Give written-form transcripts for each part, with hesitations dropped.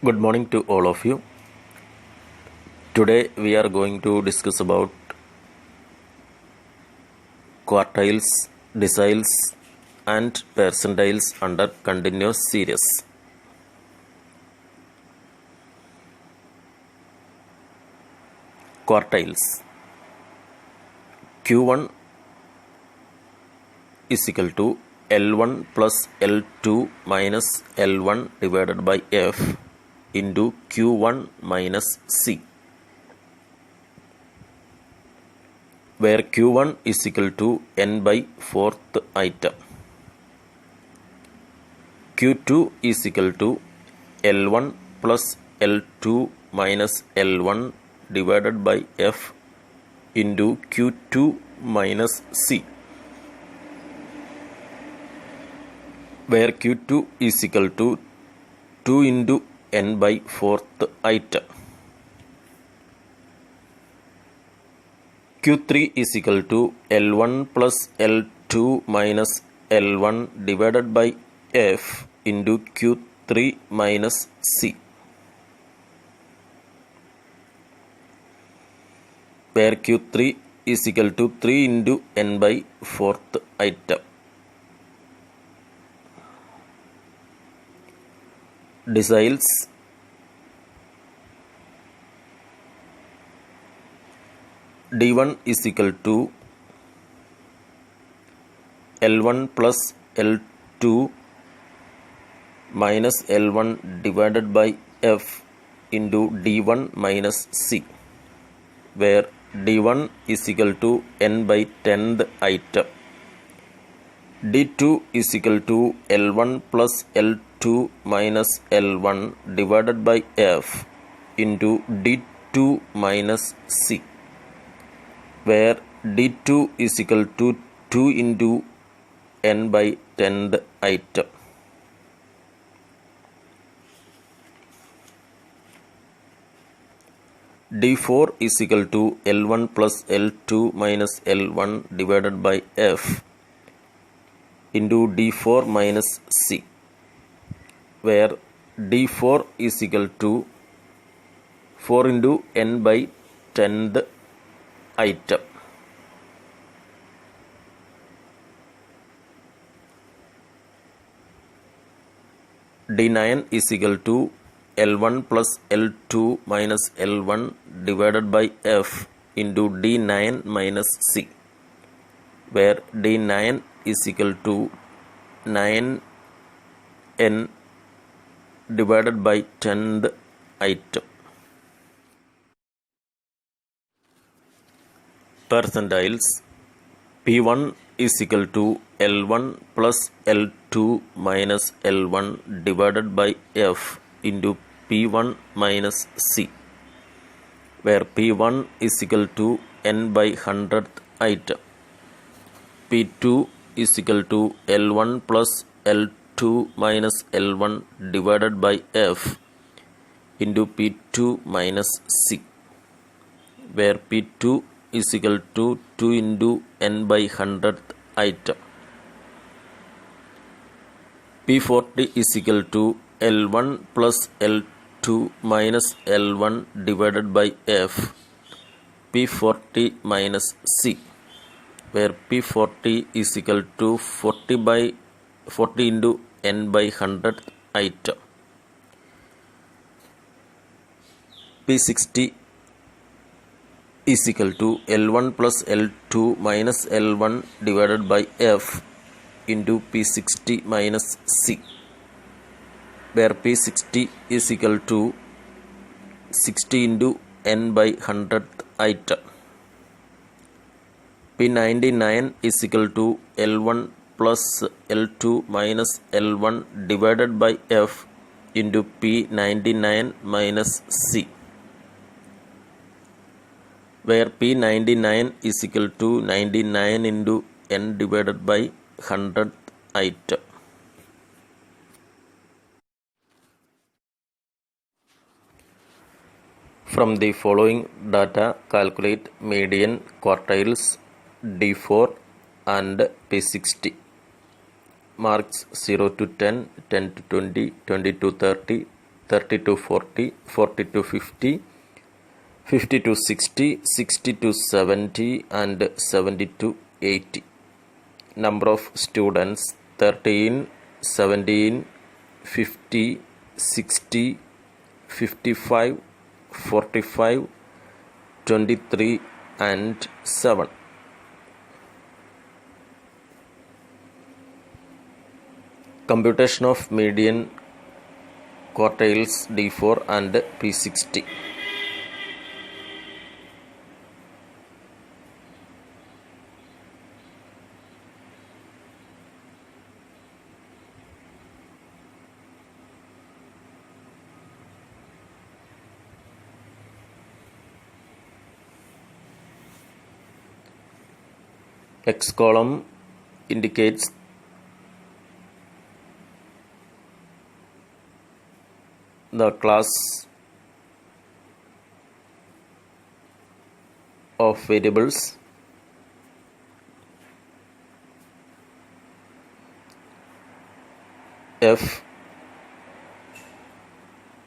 Good morning to all of you. Today we are going to discuss about quartiles, deciles and percentiles under continuous series. Quartiles. Q1 is equal to L1 plus L2 minus L1 divided by F into Q1 minus C, where Q1 is equal to n by fourth item. Q2 is equal to L1 plus L2 minus L1 divided by F into Q2 minus C, where Q2 is equal to 2 into n by fourth item. Q3 is equal to L1 plus L2 minus L1 divided by F into Q3 minus C, where Q3 is equal to 3 into n by fourth item. Deciles. D1 is equal to L1 plus L2 minus L1 divided by F into D1 minus C, where D1 is equal to n by 10th item. D2 is equal to L1 plus L2 minus L1 divided by F into D2 minus C, where D2 is equal to 2 into n by 10th item. D4 is equal to L1 plus L2 minus L1 divided by F into D4 minus C, where D4 is equal to 4 into n by 10th item. D9 is equal to L1 plus L2 minus L1 divided by F into D9 minus C, where D9 is equal to 9n divided by 10th item. Percentiles. P1 is equal to L1 plus L2 minus L1 divided by F into P1 minus C, where P1 is equal to n by 100th item. P2 is equal to L1 plus L2 minus L1 divided by F into P2 minus C, where P2 is equal to 2 into n by 100th item. P40 is equal to L1 plus L2 minus L1 divided by F P40 minus C, where P40 is equal to 40 into n by 100th item. P60 is equal to L1 plus L2 minus L1 divided by F into P60 minus C, where P60 is equal to 60 into n by 100th item. P99 is equal to L1 plus L2 minus L1 divided by F into P99 minus C, where P99 is equal to 99 into n divided by 100th item. From the following data, calculate median, quartiles, D4 and P60. Marks 0 to 10, 10 to 20, 20 to 30, 30 to 40, 40 to 50, 50 to 60, 60 to 70 and 70 to 80. Number of students 13, 17, 50, 60, 55, 45, 23 and 7. Computation of median quartiles D4 and P60. X column indicates the class of variables. F,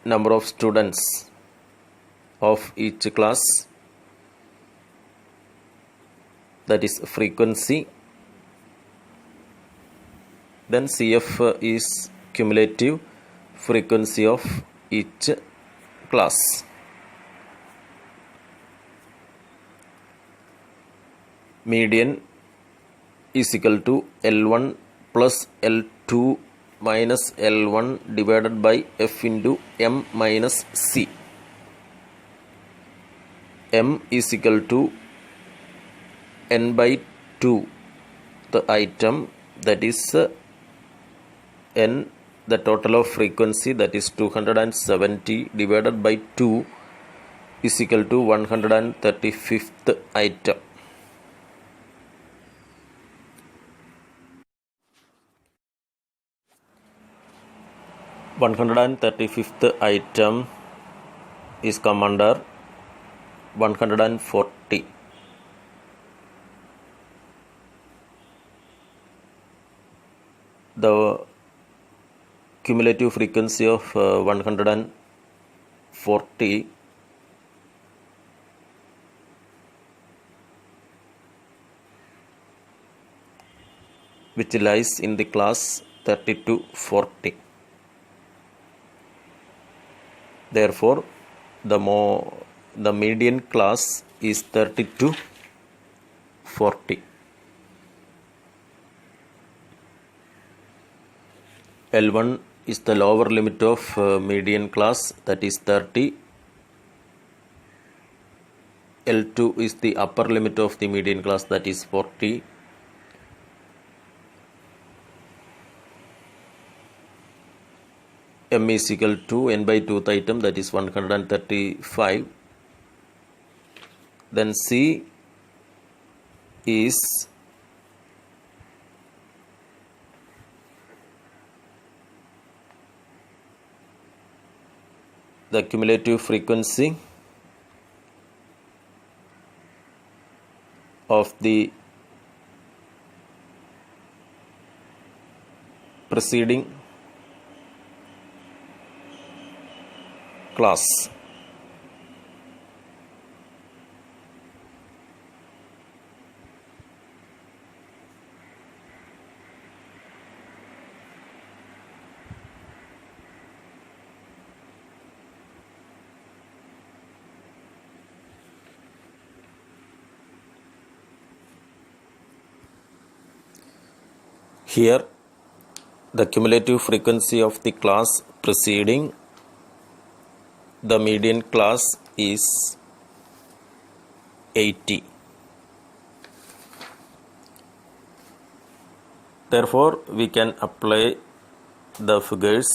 number of students of each class, that is frequency. Then CF is cumulative frequency of each class. Median is equal to L1 plus L2 minus L1 divided by F into M minus C. M is equal to N by 2, the item, that is N, the total of frequency, that is 270 divided by 2 is equal to 135th item. One hundred and 35th item is come under 140. The cumulative frequency of 140 which lies in the class 30 to 40. Therefore, the median class is 30 to 40. L1 is the lower limit of median class, that is 30. L2 is the upper limit of the median class, that is 40. M is equal to N by 2th item, that is 135. Then C is the cumulative frequency of the preceding class. Here, the cumulative frequency of the class preceding the median class is 80. Therefore, we can apply the figures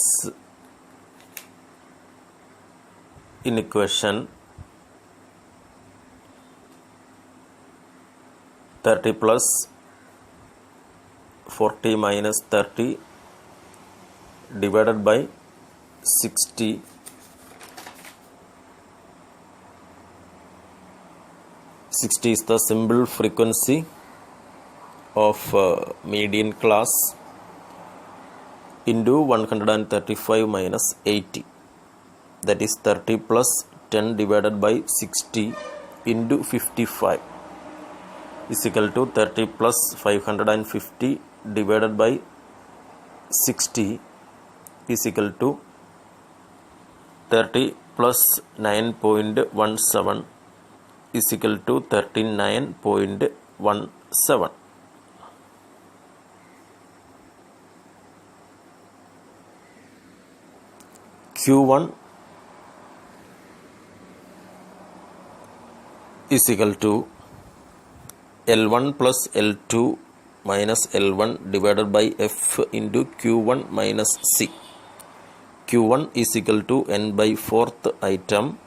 in equation 30 plus 40 minus 30 divided by 60 60 is the symbol frequency of median class into 135 minus 80. that is 30 plus 10 divided by 60 into 55 is equal to 30 plus 550 divided by 60 is equal to 30 plus 9.17 is equal to 39.17. Q1 is equal to L1 plus L2 minus L1 divided by F into Q1 minus C. Q1 is equal to n by fourth item.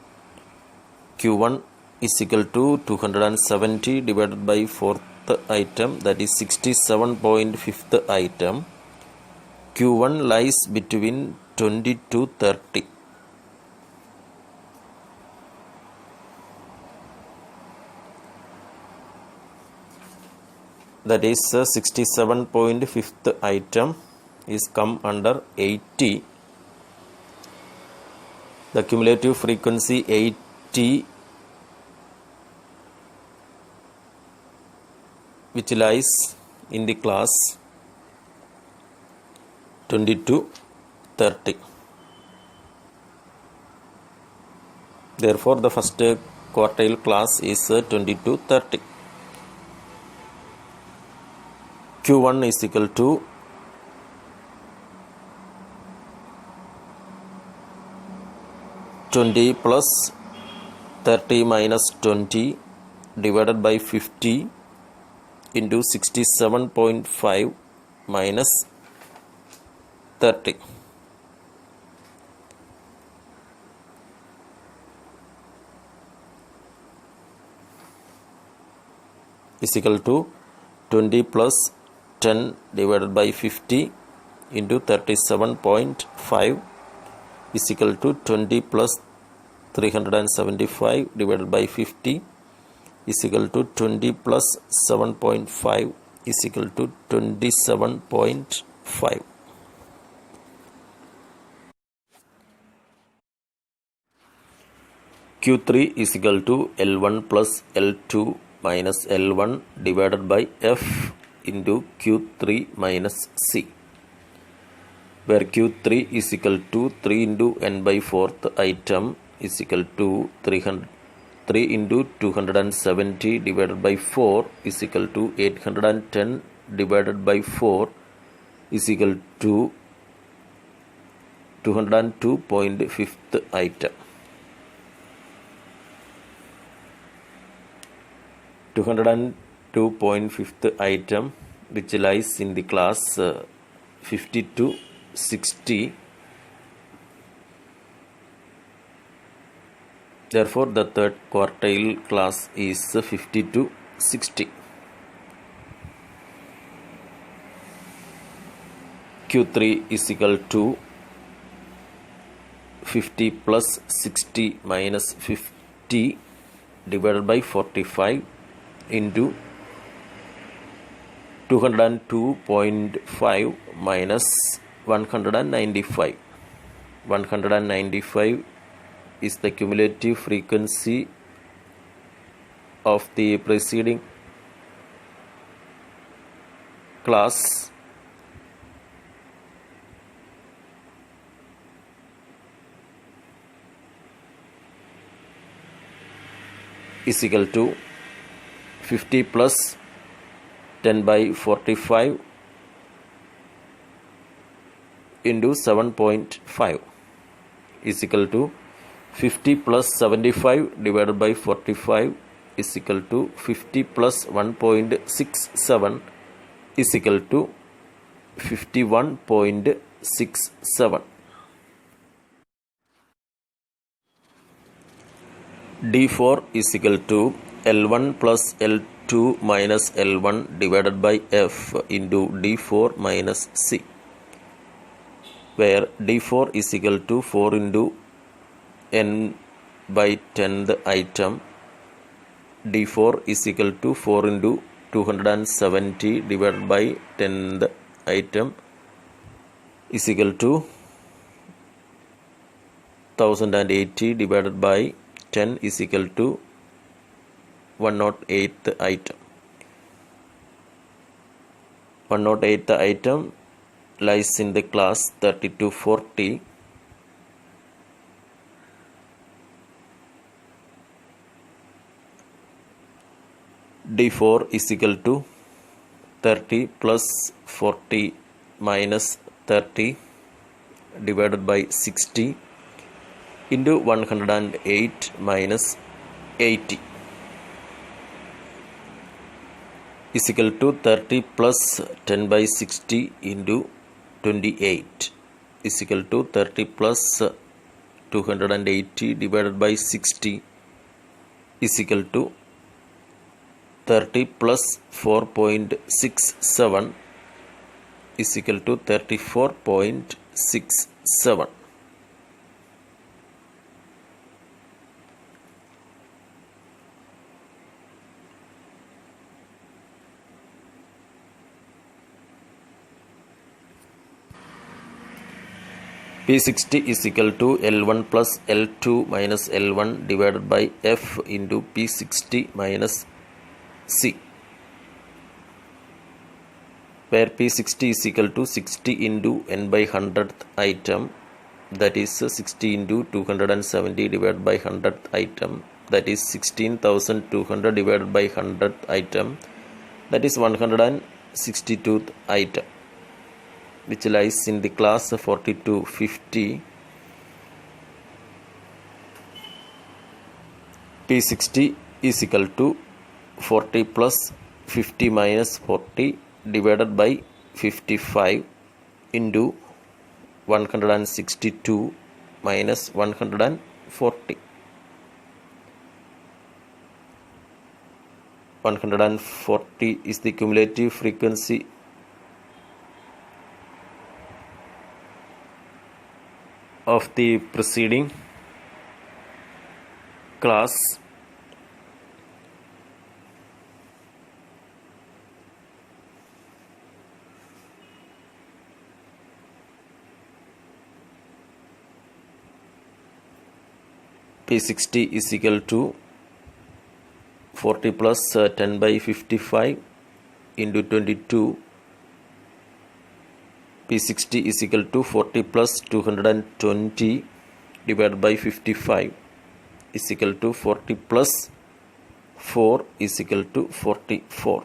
Q1 is equal to 270 divided by fourth item, that is 67.5th item. Q1 lies between 20 to 30. That is 67.5th item is come under 80. The cumulative frequency 80 which lies in the class 20 to 30. Therefore, the first quartile class is 20 to 30. Q1 is equal to (20 plus 30 minus 20 divided by 50 into 67.5 minus 30. Is equal to 20 plus 10 divided by 50 into 37.5 is equal to 20 plus 375 divided by 50 is equal to 20 plus 7.5 is equal to 27.5. Q3 is equal to L1 plus L2 minus L1 divided by F into Q3 minus C, where Q3 is equal to 3 into n by fourth item is equal to 3 into 270 divided by 4 is equal to 810 divided by 4 is equal to 202.5th item. 202.5th item which lies in the class 50 to 60. Therefore, the third quartile class is 50 to 60. Q3 is equal to 50 plus 60 minus 50 divided by 45 into 202.5 minus 195. 195 is the cumulative frequency of the preceding class is equal to 50 plus 10 by 45 into 7.5 is equal to 50 plus 75 divided by 45 is equal to 50 plus 1.67 is equal to 51.67. D4 is equal to L1 plus L2 minus L1 divided by F into D4 minus C, where D4 is equal to 4 into n by 10th item. D4 is equal to 4 into 270 divided by 10th item is equal to 1080 divided by 10 is equal to 108th item. 108th item lies in the class 3240. D4 is equal to 30 plus 40 minus 30 divided by 60 into 108 minus 80 is equal to 30 plus 10 by 60 into 28 is equal to 30 plus 280 divided by 60 is equal to 30 plus 4.67 is equal to 34.67. P60 is equal to L1 plus L2 minus L1 divided by F into P60 minus C, where P60 is equal to 60 into n by 100th item, that is 60 into 270 divided by 100th item, that is 16,200 divided by 100th item, that is 162th item, which lies in the class 4250. P60 is equal to 40 plus 50 minus 40 divided by 55 into 162 minus 140. 140 is the cumulative frequency of the preceding class. P60 is equal to 40 plus 10 by 55 into 22. P60 is equal to 40 plus 220 divided by 55 is equal to 40 plus 4 is equal to 44.